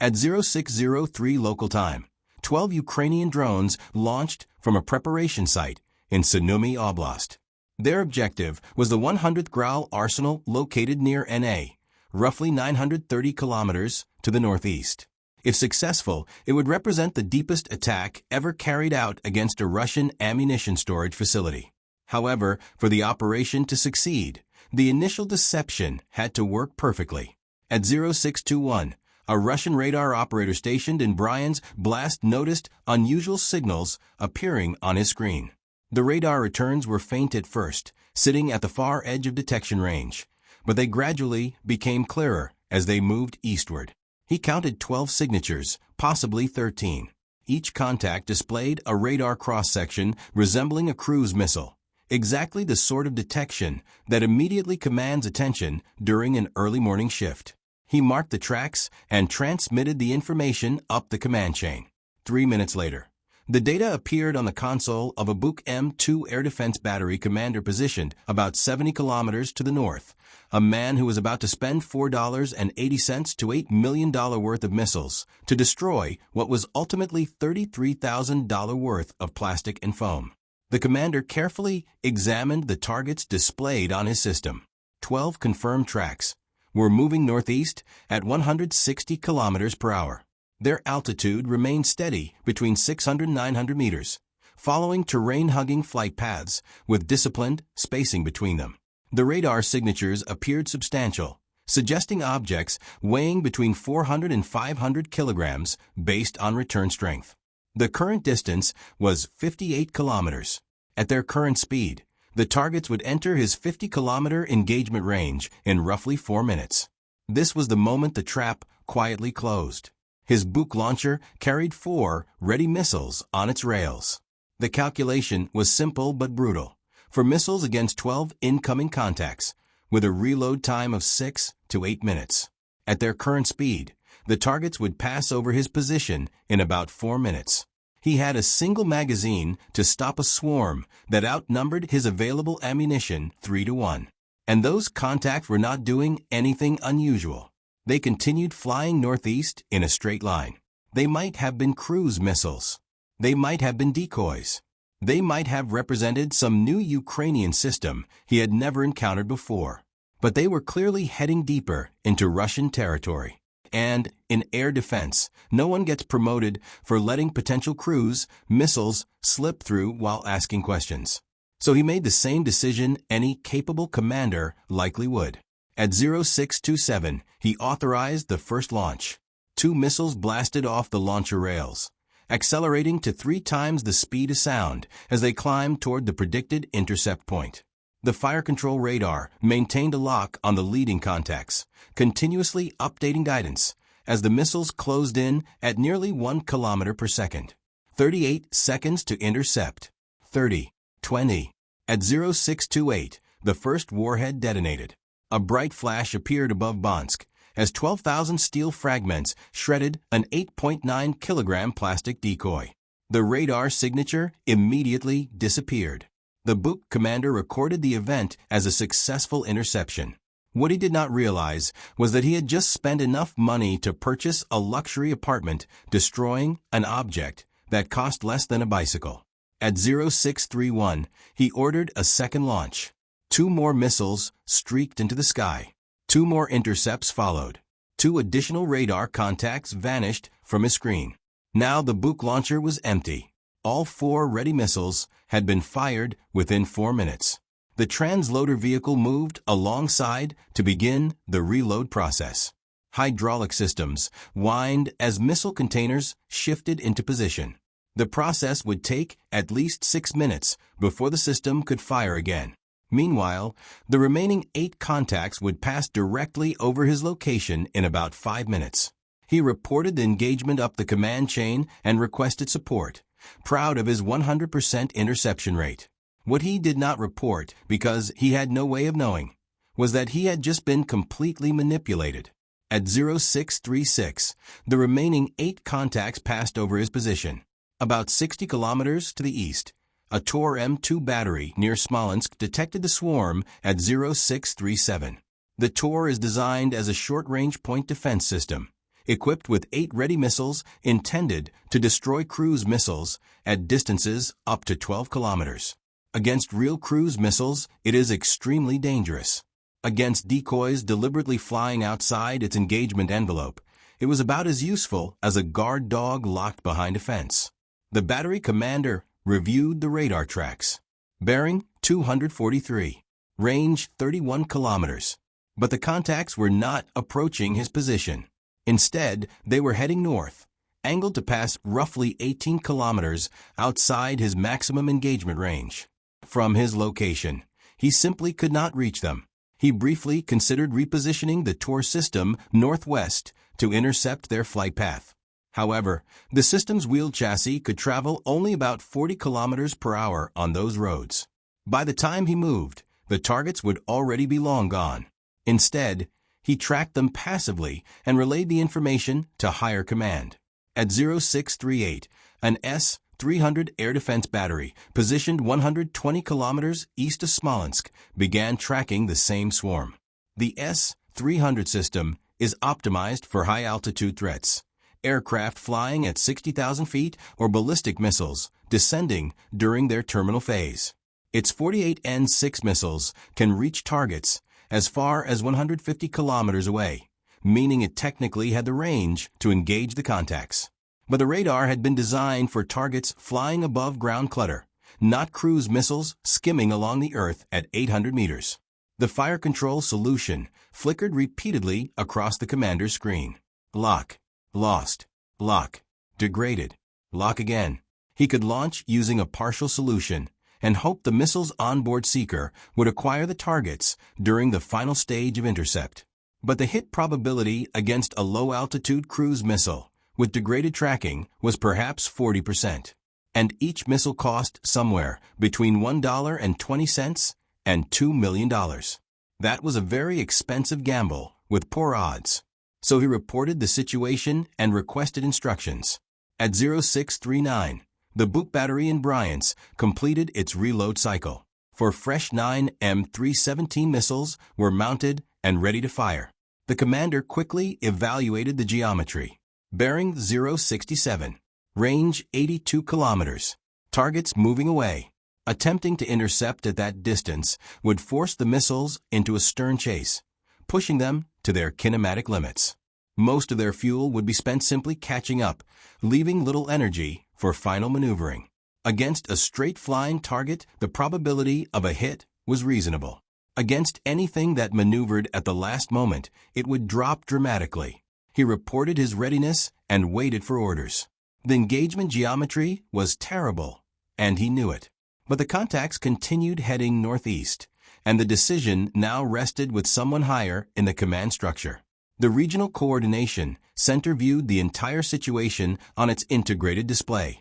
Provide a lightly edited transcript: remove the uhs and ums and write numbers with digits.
At 0603 local time, 12 Ukrainian drones launched from a preparation site in Sumy Oblast. Their objective was the 100th Grau arsenal located near Na, roughly 930 kilometers to the northeast. If successful, it would represent the deepest attack ever carried out against a Russian ammunition storage facility. However, for the operation to succeed, the initial deception had to work perfectly. At 0621, a Russian radar operator stationed in Bryansk Oblast noticed unusual signals appearing on his screen. The radar returns were faint at first, sitting at the far edge of detection range, but they gradually became clearer as they moved eastward. He counted 12 signatures, possibly 13. Each contact displayed a radar cross-section resembling a cruise missile, exactly the sort of detection that immediately commands attention during an early morning shift. He marked the tracks and transmitted the information up the command chain. 3 minutes later, the data appeared on the console of a Buk M2 air defense battery commander positioned about 70 kilometers to the north, a man who was about to spend $4.80 to $8 million worth of missiles to destroy what was ultimately $33,000 worth of plastic and foam. The commander carefully examined the targets displayed on his system. 12 confirmed tracks were moving northeast at 160 kilometers per hour. Their altitude remained steady between 600 and 900 meters, following terrain-hugging flight paths with disciplined spacing between them. The radar signatures appeared substantial, suggesting objects weighing between 400 and 500 kilograms based on return strength. The current distance was 58 kilometers. At their current speed, the targets would enter his 50-kilometer engagement range in roughly 4 minutes. This was the moment the trap quietly closed. His Buk launcher carried 4 ready missiles on its rails. The calculation was simple but brutal. For missiles against 12 incoming contacts, with a reload time of 6 to 8 minutes. At their current speed, the targets would pass over his position in about 4 minutes. He had a single magazine to stop a swarm that outnumbered his available ammunition 3 to 1. And those contacts were not doing anything unusual. They continued flying northeast in a straight line. They might have been cruise missiles. They might have been decoys. They might have represented some new Ukrainian system he had never encountered before. But they were clearly heading deeper into Russian territory. And, in air defense, no one gets promoted for letting potential cruise missiles slip through while asking questions. So he made the same decision any capable commander likely would. At 0627, he authorized the first launch. 2 missiles blasted off the launcher rails, accelerating to 3 times the speed of sound as they climbed toward the predicted intercept point. The fire control radar maintained a lock on the leading contacts, continuously updating guidance as the missiles closed in at nearly 1 kilometer per second. 38 seconds to intercept. 30, 20. At 0628, the first warhead detonated. A bright flash appeared above Bonsk as 12,000 steel fragments shredded an 8.9 kilogram plastic decoy. The radar signature immediately disappeared. The Buk commander recorded the event as a successful interception. What he did not realize was that he had just spent enough money to purchase a luxury apartment, destroying an object that cost less than a bicycle. At 0631, he ordered a second launch. 2 more missiles streaked into the sky. 2 more intercepts followed. 2 additional radar contacts vanished from his screen. Now the Buk launcher was empty. All 4 ready missiles had been fired within 4 minutes. The transloader vehicle moved alongside to begin the reload process. Hydraulic systems whined as missile containers shifted into position. The process would take at least 6 minutes before the system could fire again. Meanwhile, the remaining 8 contacts would pass directly over his location in about 5 minutes. He reported the engagement up the command chain and requested support, proud of his 100% interception rate. What he did not report, because he had no way of knowing, was that he had just been completely manipulated. At 0636, the remaining 8 contacts passed over his position. About 60 kilometers to the east, a Tor M2 battery near Smolensk detected the swarm at 0637. The Tor is designed as a short-range point defense system. equipped with 8 ready missiles intended to destroy cruise missiles at distances up to 12 kilometers. Against real cruise missiles, it is extremely dangerous. Against decoys deliberately flying outside its engagement envelope, it was about as useful as a guard dog locked behind a fence. The battery commander reviewed the radar tracks. Bearing 243. Range 31 kilometers. But the contacts were not approaching his position. Instead, they were heading north, angled to pass roughly 18 kilometers outside his maximum engagement range. From his location, he simply could not reach them. He briefly considered repositioning the Tor system northwest to intercept their flight path. However, the system's wheeled chassis could travel only about 40 kilometers per hour on those roads. By the time he moved, the targets would already be long gone. Instead, he tracked them passively and relayed the information to higher command. At 0638, an S-300 air defense battery, positioned 120 kilometers east of Smolensk, began tracking the same swarm. The S-300 system is optimized for high-altitude threats, aircraft flying at 60,000 feet or ballistic missiles descending during their terminal phase. Its 48 N-6 missiles can reach targets as far as 150 kilometers away, meaning it technically had the range to engage the contacts. But the radar had been designed for targets flying above ground clutter, not cruise missiles skimming along the Earth at 800 meters. The fire control solution flickered repeatedly across the commander's screen. Lock. Lost. Lock. Degraded. Lock again. He could launch using a partial solution and hope the missile's onboard seeker would acquire the targets during the final stage of intercept. But the hit probability against a low-altitude cruise missile with degraded tracking was perhaps 40%. And each missile cost somewhere between $1.20 and $2 million. That was a very expensive gamble with poor odds. So he reported the situation and requested instructions. At 0639, the boot battery in Bryant's completed its reload cycle. For fresh 9 M317 missiles were mounted and ready to fire. The commander quickly evaluated the geometry. Bearing 067. Range 82 kilometers. Targets moving away. Attempting to intercept at that distance would force the missiles into a stern chase, pushing them to their kinematic limits. Most of their fuel would be spent simply catching up, leaving little energy for final maneuvering. Against a straight-flying target, the probability of a hit was reasonable. Against anything that maneuvered at the last moment, it would drop dramatically. He reported his readiness and waited for orders. The engagement geometry was terrible, and he knew it. But the contacts continued heading northeast, and the decision now rested with someone higher in the command structure. The Regional Coordination Center viewed the entire situation on its integrated display.